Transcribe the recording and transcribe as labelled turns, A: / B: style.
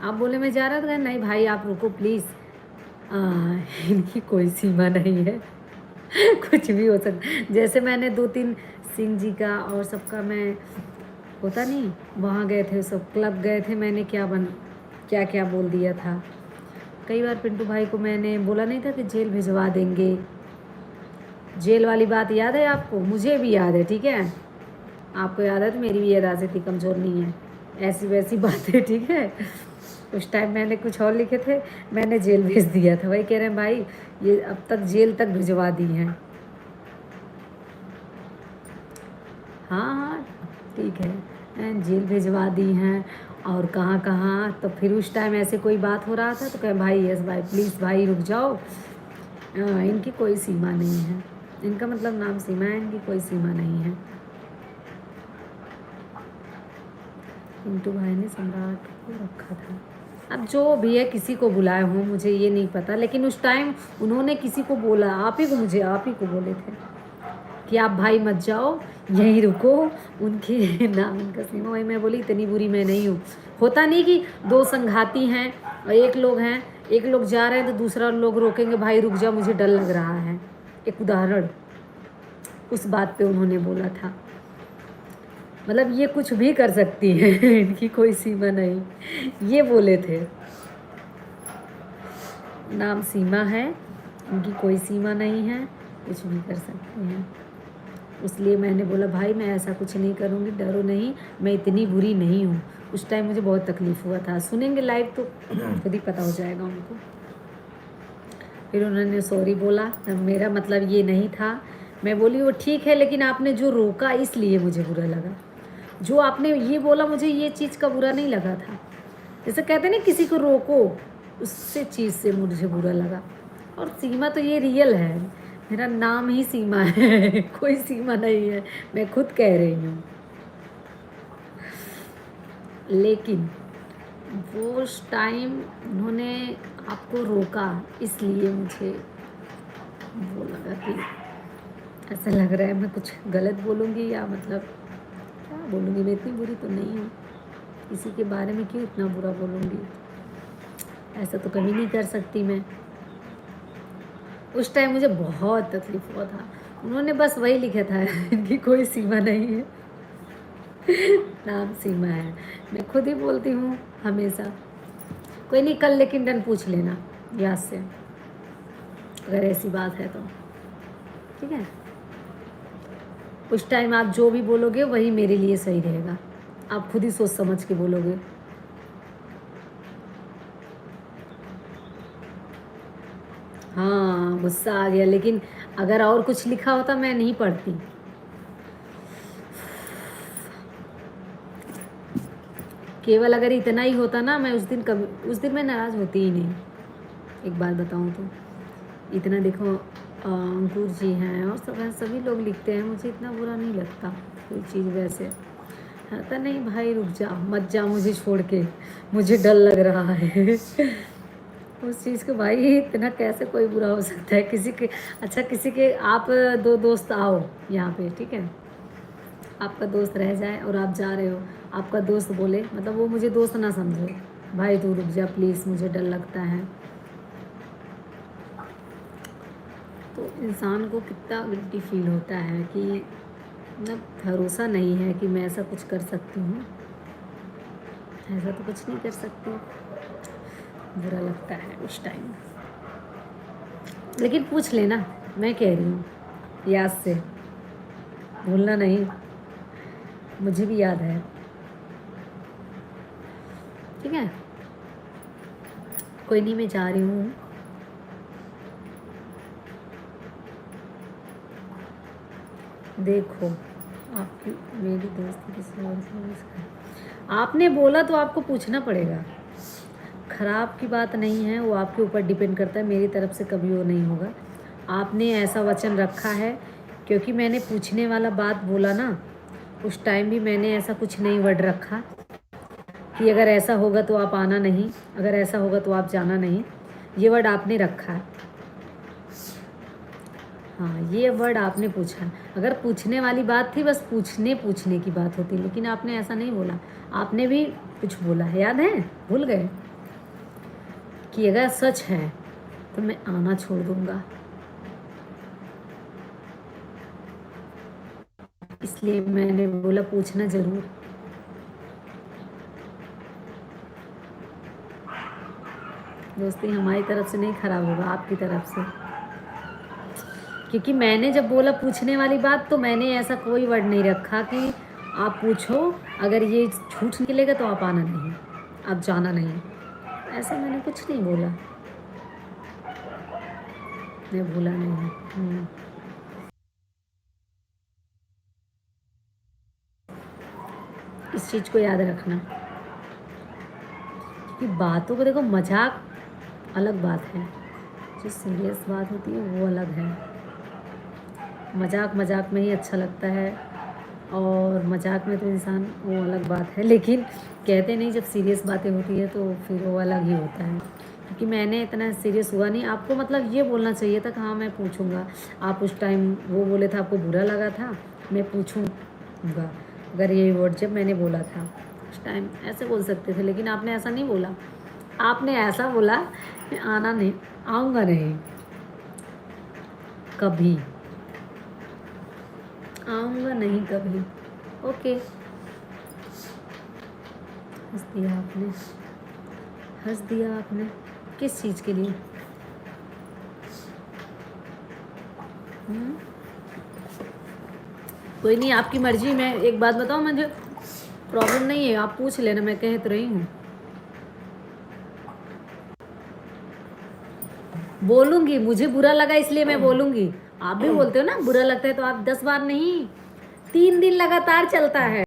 A: आप बोले मैं जा रहा था, नहीं भाई आप रुको प्लीज़, इनकी कोई सीमा नहीं है। कुछ भी हो सकता, जैसे मैंने 2-3 सिंह जी का और सबका मैं होता नहीं, वहाँ गए थे सब क्लब गए थे, मैंने क्या क्या बोल दिया था। कई बार पिंटू भाई को मैंने बोला नहीं था कि जेल भिजवा देंगे। जेल वाली बात याद है आपको? मुझे भी याद है, ठीक है। आपको याद है तो मेरी भी याद इतनी कमज़ोर नहीं है, ऐसी वैसी बातें, ठीक है। उस टाइम मैंने कुछ और लिखे थे, मैंने जेल भेज दिया था। वही कह रहे हैं भाई ये अब तक जेल तक भिजवा दी हैं। हाँ हाँ ठीक है, जेल भिजवा दी हैं और कहाँ कहाँ। तो फिर उस टाइम ऐसे कोई बात हो रहा था तो कहें भाई यस भाई प्लीज़ भाई रुक जाओ, इनकी कोई सीमा नहीं है। इनका मतलब नाम सीमा है, इनकी कोई सीमा नहीं है। पिंटू भाई ने सम्राट को रखा था। अब जो भी है किसी को बुलाए हों मुझे ये नहीं पता, लेकिन उस टाइम उन्होंने किसी को बोला, आप ही को, मुझे आप ही को बोले थे कि आप भाई मत जाओ यहीं रुको, उनके नाम इनका सीमा। वही मैं बोली इतनी बुरी मैं नहीं हूँ। होता नहीं कि दो संघाती हैं और एक लोग जा रहे हैं तो दूसरा लोग रोकेंगे, भाई रुक जा मुझे डर लग रहा है। एक उदाहरण उस बात पे उन्होंने बोला था। मतलब ये कुछ भी कर सकती हैं, इनकी कोई सीमा नहीं, ये बोले थे। नाम सीमा है, इनकी कोई सीमा नहीं है, कुछ भी कर सकती हैं। इसलिए मैंने बोला भाई मैं ऐसा कुछ नहीं करूँगी, डरो नहीं, मैं इतनी बुरी नहीं हूँ। उस टाइम मुझे बहुत तकलीफ़ हुआ था, सुनेंगे लाइव तो खुद ही पता हो जाएगा उनको। फिर उन्होंने सॉरी बोला, मेरा मतलब ये नहीं था। मैं बोली वो ठीक है, लेकिन आपने जो रोका इसलिए मुझे बुरा लगा। जो आपने ये बोला मुझे ये चीज़ का बुरा नहीं लगा था। जैसे कहते ना किसी को रोको, उससे चीज़ से मुझे बुरा लगा। और सीमा तो ये रियल है, मेरा नाम ही सीमा है। कोई सीमा नहीं है, मैं खुद कह रही हूँ। लेकिन वो उस टाइम उन्होंने आपको रोका इसलिए मुझे वो लगा कि ऐसा लग रहा है मैं कुछ गलत बोलूँगी, या मतलब क्या बोलूँगी, मैं इतनी बुरी तो नहीं हूँ, किसी के बारे में क्यों इतना बुरा बोलूँगी, ऐसा तो कभी नहीं कर सकती मैं। उस टाइम मुझे बहुत तकलीफ हुआ था। उन्होंने बस वही लिखा था, इनकी कोई सीमा नहीं है, नाम सीमा है। मैं खुद ही बोलती हूँ हमेशा। कोई नहीं, कल लेकिन डन पूछ लेना याद से, अगर ऐसी बात है तो, ठीक है। उस टाइम आप जो भी बोलोगे वही मेरे लिए सही रहेगा, आप खुद ही सोच समझ के बोलोगे। हाँ गुस्सा आ गया, लेकिन अगर और कुछ लिखा होता मैं नहीं पढ़ती। केवल अगर इतना ही होता ना, मैं उस दिन मैं नाराज़ होती ही नहीं। एक बात बताऊँ तो इतना देखो, अंकुर जी हैं और सब हैं, सभी लोग लिखते हैं, मुझे इतना बुरा नहीं लगता कोई चीज़ वैसे। हाँ तो नहीं भाई रुक जा मत जा मुझे छोड़ के, मुझे डर लग रहा है। उस चीज़ को भाई इतना कैसे कोई बुरा हो सकता है किसी के। अच्छा किसी के आप दो दोस्त आओ यहाँ पे, ठीक है, आपका दोस्त रह जाए और आप जा रहे हो, आपका दोस्त बोले, मतलब वो मुझे दोस्त ना समझे, भाई तू रुक जा प्लीज़ मुझे डर लगता है, तो इंसान को कितना गिल्टी फील होता है कि मतलब भरोसा नहीं है कि मैं ऐसा कुछ कर सकती हूँ। ऐसा तो कुछ नहीं कर सकती, बुरा लगता है उस टाइम। लेकिन पूछ लेना, मैं कह रही हूँ याद से, भूलना नहीं, मुझे भी याद है, ठीक है। कोई नहीं, मैं जा रही हूँ। देखो आपकी मेरी दोस्ती किसी और से, आपने बोला तो आपको पूछना पड़ेगा। ख़राब की बात नहीं है, वो आपके ऊपर डिपेंड करता है, मेरी तरफ से कभी वो नहीं होगा। आपने ऐसा वचन रखा है, क्योंकि मैंने पूछने वाला बात बोला ना, उस टाइम भी मैंने ऐसा कुछ नहीं वर्ड रखा कि अगर ऐसा होगा तो आप आना नहीं, अगर ऐसा होगा तो आप जाना नहीं, ये वर्ड आपने रखा है। हाँ, ये वर्ड आपने पूछा। अगर पूछने वाली बात थी, बस पूछने की बात होती, लेकिन आपने ऐसा नहीं बोला। आपने भी कुछ बोला है, याद है? भूल गए कि अगर सच है तो मैं आना छोड़ दूंगा, इसलिए मैंने बोला पूछना जरूर। दोस्ती हमारी तरफ से नहीं खराब होगा, आपकी तरफ से, क्योंकि मैंने जब बोला पूछने वाली बात तो मैंने ऐसा कोई वर्ड नहीं रखा कि आप पूछो, अगर ये झूठ निकलेगा तो आप आना नहीं, आप जाना नहीं, ऐसा मैंने कुछ नहीं बोला। मैं भूला नहीं हूँ। इस चीज़ को याद रखना, क्योंकि बातों को देखो, मजाक अलग बात है, जो सीरियस बात होती है वो अलग है। मजाक मजाक में ही अच्छा लगता है, और मजाक में तो इंसान वो अलग बात है, लेकिन कहते नहीं, जब सीरियस बातें होती है तो फिर वो अलग ही होता है। क्योंकि मैंने इतना सीरियस हुआ नहीं, आपको मतलब ये बोलना चाहिए था कि हाँ मैं पूछूंगा। आप उस टाइम वो बोले था, आपको बुरा लगा था, मैं पूछूंगा। अगर ये वर्ड जब मैंने बोला था उस टाइम ऐसे बोल सकते थे, लेकिन आपने ऐसा नहीं बोला। आपने ऐसा बोला कि आना नहीं, आऊँगा नहीं कभी, आऊँगा नहीं कभी। ओके, हंस दिया आपने, हंस दिया आपने। किस चीज़ के लिए? कोई नहीं, आपकी मर्जी। मैं एक बात बताऊँ, मुझे प्रॉब्लम नहीं है, आप पूछ लेना, मैं कह तो रही हूँ। बोलूँगी, मुझे बुरा लगा इसलिए मैं बोलूँगी। आप भी बोलते हो ना, बुरा लगता है तो आप 10 बार नहीं, 3 दिन लगातार चलता है।